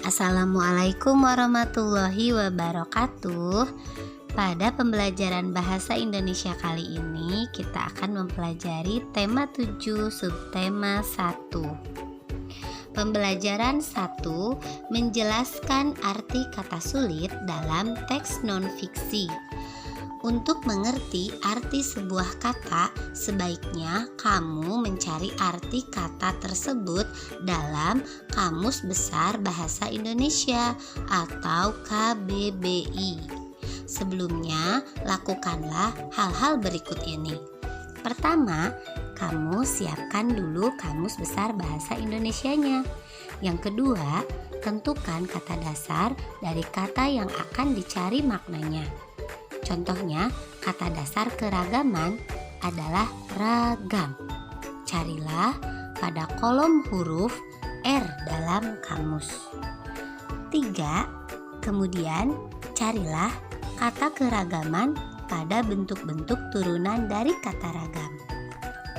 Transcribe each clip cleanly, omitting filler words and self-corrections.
Assalamualaikum warahmatullahi wabarakatuh. Pada pembelajaran bahasa Indonesia kali ini kita akan mempelajari tema 7 subtema 1. Pembelajaran 1 menjelaskan arti kata sulit dalam teks non-fiksi. Untuk mengerti arti sebuah kata, sebaiknya kamu mencari arti kata tersebut dalam Kamus Besar Bahasa Indonesia atau KBBI. Sebelumnya, lakukanlah hal-hal berikut ini. Pertama, kamu siapkan dulu Kamus Besar Bahasa Indonesianya. Yang kedua, tentukan kata dasar dari kata yang akan dicari maknanya. Contohnya, kata dasar keragaman adalah ragam. Carilah pada kolom huruf R dalam kamus. 3. Kemudian, carilah kata keragaman pada bentuk-bentuk turunan dari kata ragam.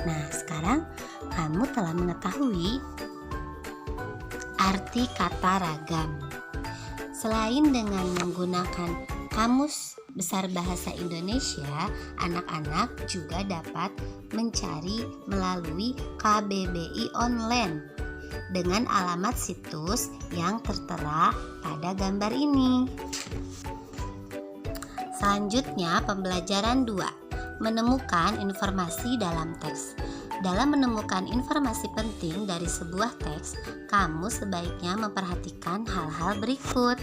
Nah, sekarang kamu telah mengetahui arti kata ragam. Selain dengan menggunakan Kamus Besar Bahasa Indonesia, anak-anak juga dapat mencari melalui KBBI online dengan alamat situs yang tertera pada gambar ini. Selanjutnya, pembelajaran 2, menemukan informasi dalam teks. Dalam menemukan informasi penting dari sebuah teks, kamu sebaiknya memperhatikan hal-hal berikut.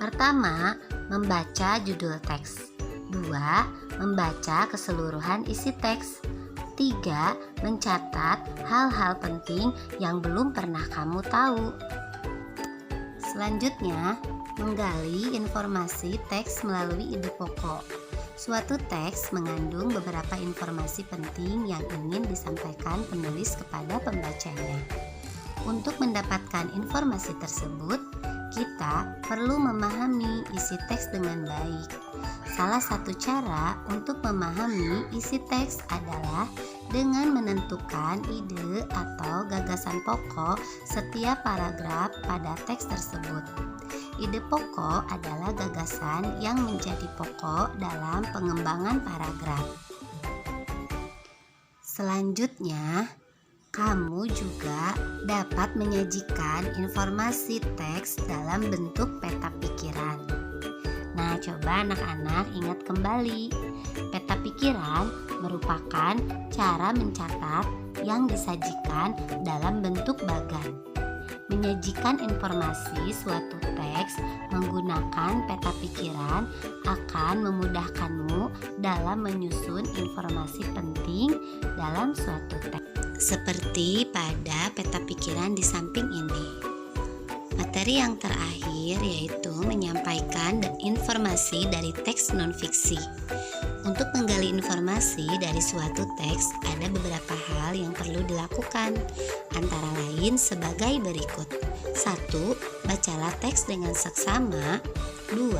Pertama, membaca judul teks. 2. Membaca keseluruhan isi teks. 3. Mencatat hal-hal penting yang belum pernah kamu tahu. Selanjutnya, menggali informasi teks melalui ide pokok. Suatu teks mengandung beberapa informasi penting yang ingin disampaikan penulis kepada pembacanya. Untuk mendapatkan informasi tersebut, kita perlu memahami isi teks dengan baik. Salah satu cara untuk memahami isi teks adalah dengan menentukan ide atau gagasan pokok setiap paragraf pada teks tersebut. Ide pokok adalah gagasan yang menjadi pokok dalam pengembangan paragraf. Selanjutnya, kamu juga dapat menyajikan informasi teks dalam bentuk peta pikiran. Nah, coba anak-anak ingat kembali. Peta pikiran merupakan cara mencatat yang disajikan dalam bentuk bagan. Menyajikan informasi suatu teks menggunakan peta pikiran akan memudahkanmu dalam menyusun informasi penting dalam suatu teks. Seperti pada peta pikiran di samping ini. Materi yang terakhir yaitu menyampaikan informasi dari teks non-fiksi. Untuk menggali informasi dari suatu teks, ada beberapa hal yang perlu dilakukan, antara lain sebagai berikut. 1. Bacalah teks dengan seksama. 2.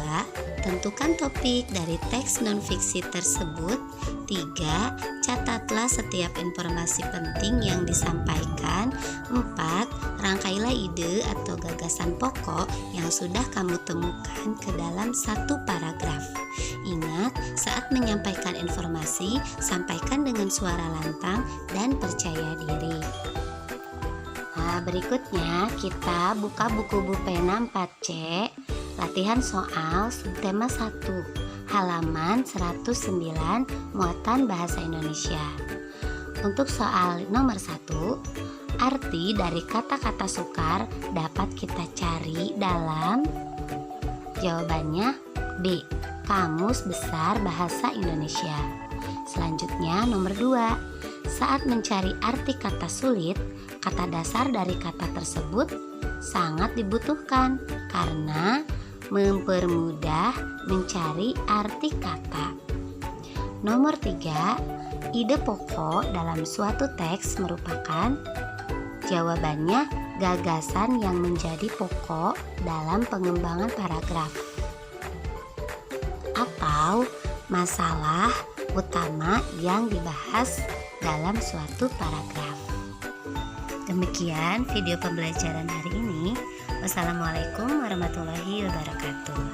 Tentukan topik dari teks non-fiksi tersebut. 3. Catatlah setiap informasi penting yang disampaikan. 4. Rangkailah ide atau gagasan pokok yang sudah kamu temukan ke dalam satu paragraf. Ingat, saat menyampaikan informasi, sampaikan dengan suara lantang dan percaya diri. Nah, berikutnya kita buka buku pena 4C, latihan soal subtema 1, halaman 109, muatan bahasa Indonesia. Untuk soal nomor 1, arti dari kata-kata sukar dapat kita cari dalam jawabannya B. Kamus Besar Bahasa Indonesia. Selanjutnya nomor 2, saat mencari arti kata sulit, kata dasar dari kata tersebut sangat dibutuhkan karena mempermudah mencari arti kata. Nomor 3, ide pokok dalam suatu teks merupakan jawabannya gagasan yang menjadi pokok dalam pengembangan paragraf atau masalah utama yang dibahas dalam suatu paragraf. Demikian video pembelajaran hari ini. Wassalamualaikum warahmatullahi wabarakatuh.